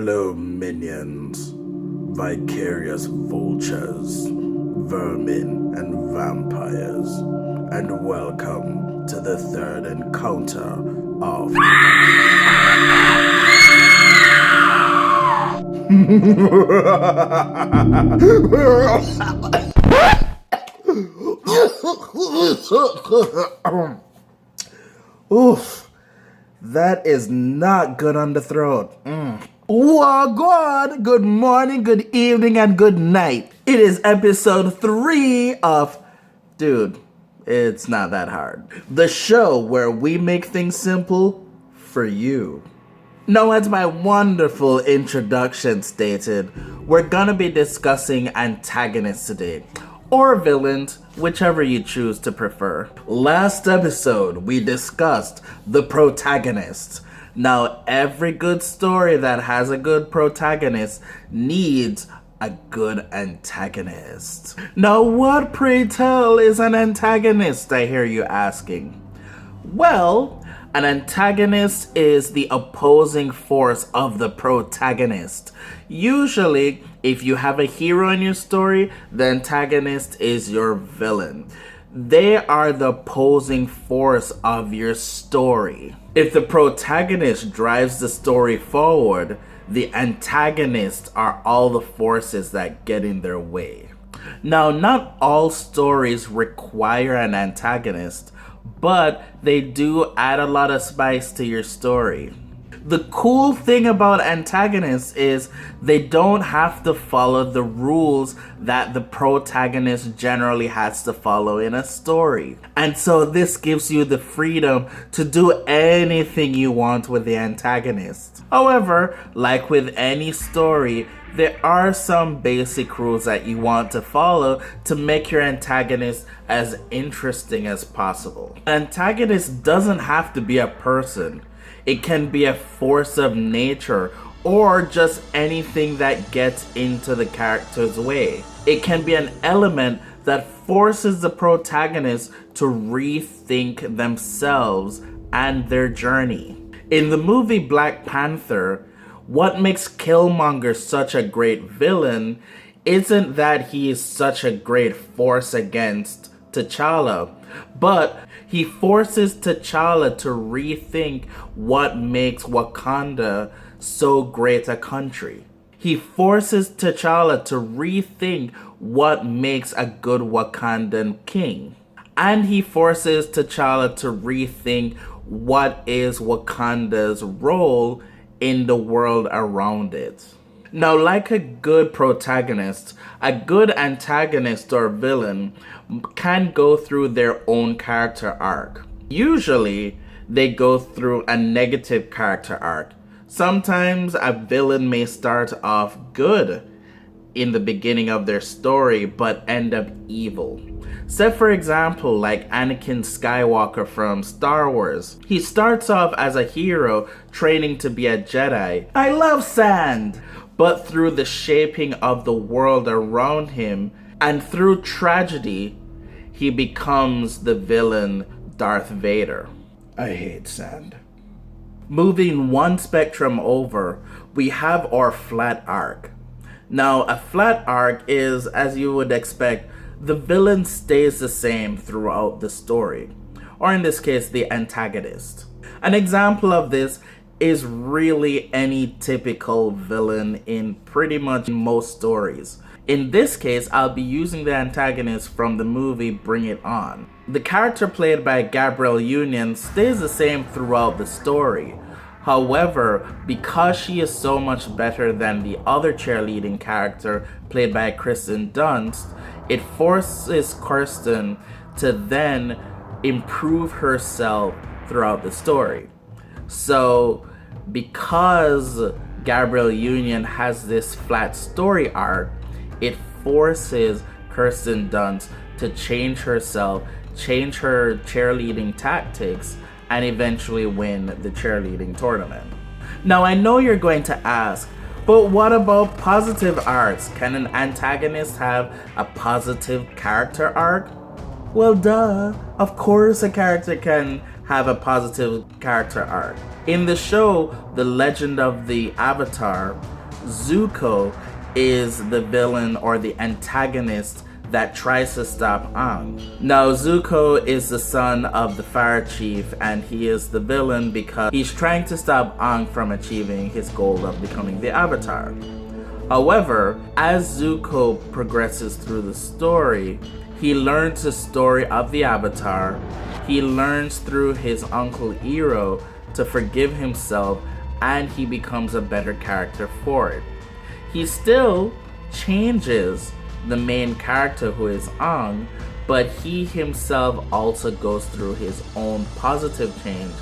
Hello, minions, vicarious vultures, vermin, and vampires, and welcome to the third encounter of Oof, that is not good on the throat. Well, God, good morning, good evening, and good night. It is episode 3 of Dude, it's not that hard. The show where we make things simple for you. Now, as my wonderful introduction stated, we're gonna be discussing antagonists today. Or villains, whichever you choose to prefer. Last episode, we discussed the protagonist. Now, every good story that has a good protagonist needs a good antagonist. Now, what, pray tell, is an antagonist, I hear you asking? Well, an antagonist is the opposing force of the protagonist. Usually, if you have a hero in your story, the antagonist is your villain. They are the opposing force of your story. If the protagonist drives the story forward, the antagonists are all the forces that get in their way. Now, not all stories require an antagonist, but they do add a lot of spice to your story. The cool thing about antagonists is they don't have to follow the rules that the protagonist generally has to follow in a story. And so this gives you the freedom to do anything you want with the antagonist. However, like with any story, there are some basic rules that you want to follow to make your antagonist as interesting as possible. An antagonist doesn't have to be a person. It can be a force of nature or just anything that gets into the character's way. It can be an element that forces the protagonist to rethink themselves and their journey. In the movie Black Panther, what makes Killmonger such a great villain isn't that he is such a great force against T'Challa, but he forces T'Challa to rethink what makes Wakanda so great a country. He forces T'Challa to rethink what makes a good Wakandan king. And he forces T'Challa to rethink what is Wakanda's role in the world around it. Now, like a good protagonist, a good antagonist or villain can go through their own character arc. Usually, they go through a negative character arc. Sometimes a villain may start off good in the beginning of their story, but end up evil. Say for example, like Anakin Skywalker from Star Wars. He starts off as a hero training to be a Jedi. I love sand! But through the shaping of the world around him and through tragedy, he becomes the villain Darth Vader. I hate sand. Moving one spectrum over, we have our flat arc. Now, a flat arc is, as you would expect, the villain stays the same throughout the story, or in this case, the antagonist. An example of this is really any typical villain in pretty much most stories. In this case, I'll be using the antagonist from the movie Bring It On. The character played by Gabrielle Union stays the same throughout the story. However, because she is so much better than the other cheerleading character played by Kirsten Dunst, it forces Kirsten to then improve herself throughout the story. So, because Gabrielle Union has this flat story arc, it forces Kirsten Dunst to change herself, change her cheerleading tactics, and eventually win the cheerleading tournament. Now, I know you're going to ask, but what about positive arcs? Can an antagonist have a positive character arc? Well, duh. Of course a character can have a positive character arc. In the show, The Legend of the Avatar, Zuko is the villain or the antagonist that tries to stop Aang. Now, Zuko is the son of the Fire Chief, and he is the villain because he's trying to stop Aang from achieving his goal of becoming the Avatar. However, as Zuko progresses through the story, he learns the story of the Avatar. He learns through his uncle Iroh to forgive himself, and he becomes a better character for it. He still changes the main character, who is Aang, but he himself also goes through his own positive change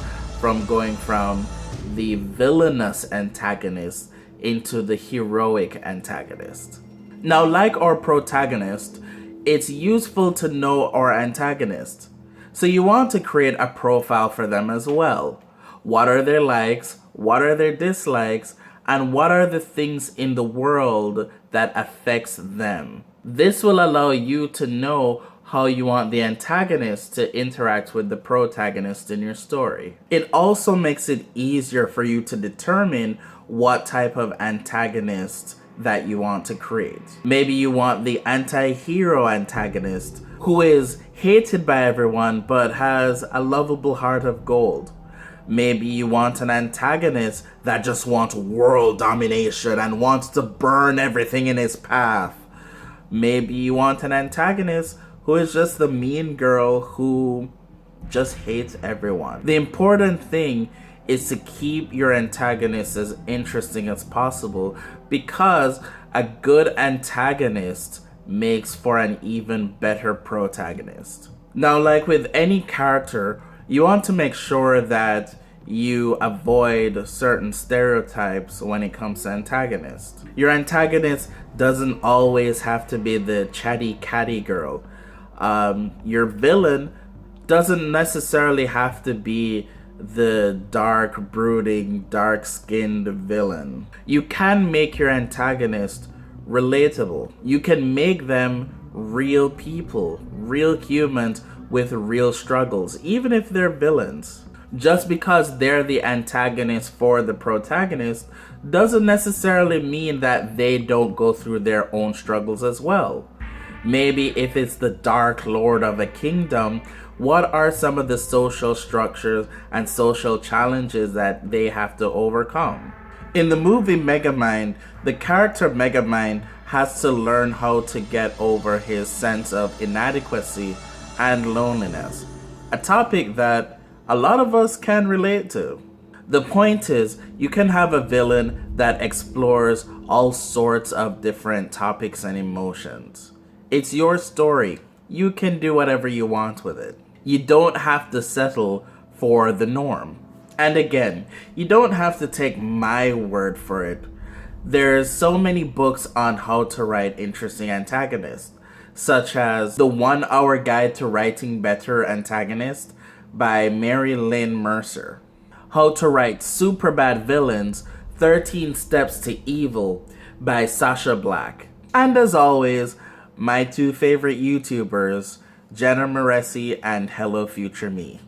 from going from the villainous antagonist into the heroic antagonist. Now, like our protagonist, it's useful to know our antagonist. So you want to create a profile for them as well. What are their likes? What are their dislikes? And what are the things in the world that affects them? This will allow you to know how you want the antagonist to interact with the protagonist in your story. It also makes it easier for you to determine what type of antagonist that you want to create. Maybe you want the anti-hero antagonist who is hated by everyone but has a lovable heart of gold. Maybe you want an antagonist that just wants world domination and wants to burn everything in his path. Maybe you want an antagonist who is just the mean girl who just hates everyone. The important thing is to keep your antagonist as interesting as possible, because a good antagonist makes for an even better protagonist. Now, like with any character, you want to make sure that you avoid certain stereotypes when it comes to antagonists. Your antagonist doesn't always have to be the chatty catty girl. Your villain doesn't necessarily have to be the dark, brooding, dark-skinned villain. You can make your antagonist relatable. You can make them real people, real humans with real struggles, even if they're villains. Just because they're the antagonist for the protagonist doesn't necessarily mean that they don't go through their own struggles as well. Maybe if it's the Dark Lord of a kingdom, what are some of the social structures and social challenges that they have to overcome? In the movie Megamind, the character Megamind has to learn how to get over his sense of inadequacy and loneliness, a topic that a lot of us can relate to. The point is, you can have a villain that explores all sorts of different topics and emotions. It's your story. You can do whatever you want with it. You don't have to settle for the norm. And again, you don't have to take my word for it. There's so many books on how to write interesting antagonists, such as The 1 Hour Guide to Writing Better Antagonists by Mary Lynn Mercer. How to Write Superbad Villains, 13 Steps to Evil by Sasha Black. And as always, my two favorite YouTubers, Jenna Moresi and Hello Future Me.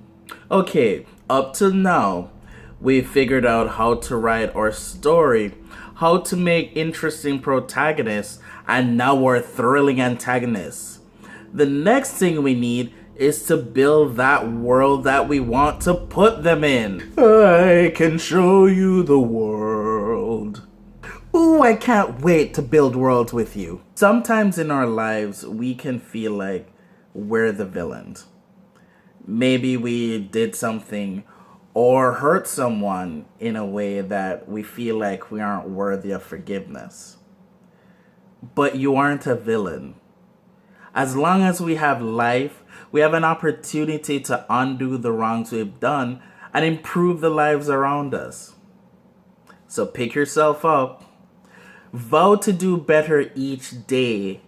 Okay, up till now, we've figured out how to write our story, how to make interesting protagonists, and now we're thrilling antagonists. The next thing we need is to build that world that we want to put them in. I can show you the world. Ooh, I can't wait to build worlds with you. Sometimes in our lives, we can feel like we're the villains. Maybe we did something or hurt someone in a way that we feel like we aren't worthy of forgiveness. But you aren't a villain. As long as we have life, we have an opportunity to undo the wrongs we've done and improve the lives around us. So pick yourself up, vow to do better each day,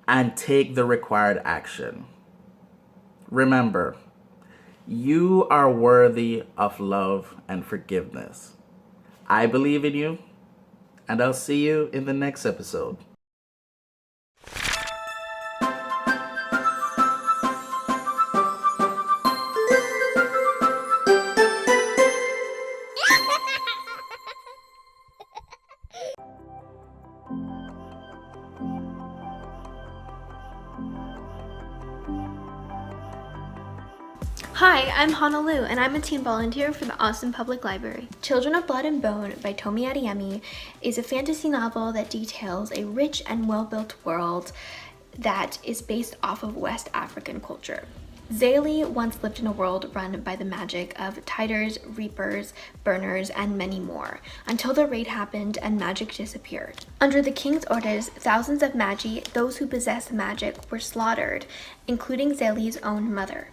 and take the required action. Remember, you are worthy of love and forgiveness. I believe in you, and I'll see you in the next episode. Hi, I'm Honolulu, and I'm a teen volunteer for the Austin Public Library. Children of Blood and Bone by Tomi Adeyemi is a fantasy novel that details a rich and well-built world that is based off of West African culture. Zélie once lived in a world run by the magic of Tiders, Reapers, Burners, and many more, until the raid happened and magic disappeared. Under the king's orders, thousands of magi, those who possessed magic, were slaughtered, including Zélie's own mother.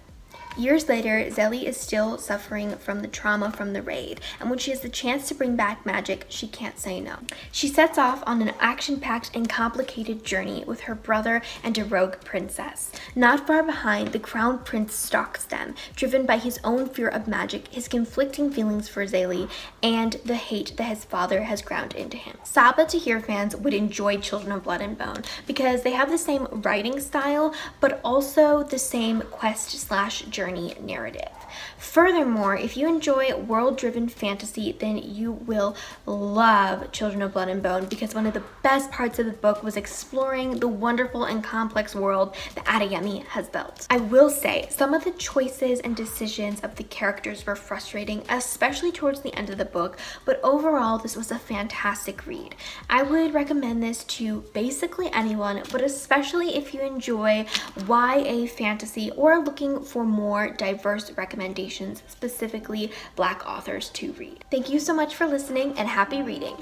Years later, Zélie is still suffering from the trauma from the raid, and when she has the chance to bring back magic, she can't say no. She sets off on an action-packed and complicated journey with her brother and a rogue princess. Not far behind, the crown prince stalks them, driven by his own fear of magic, his conflicting feelings for Zélie, and the hate that his father has ground into him. Saba Tahir fans would enjoy Children of Blood and Bone because they have the same writing style, but also the same quest/journey narrative. Furthermore, if you enjoy world-driven fantasy, then you will love Children of Blood and Bone because one of the best parts of the book was exploring the wonderful and complex world that Adeyemi has built. I will say, some of the choices and decisions of the characters were frustrating, especially towards the end of the book, but overall, this was a fantastic read. I would recommend this to basically anyone, but especially if you enjoy YA fantasy or are looking for more diverse recommendations, specifically Black authors to read. Thank you so much for listening and happy reading.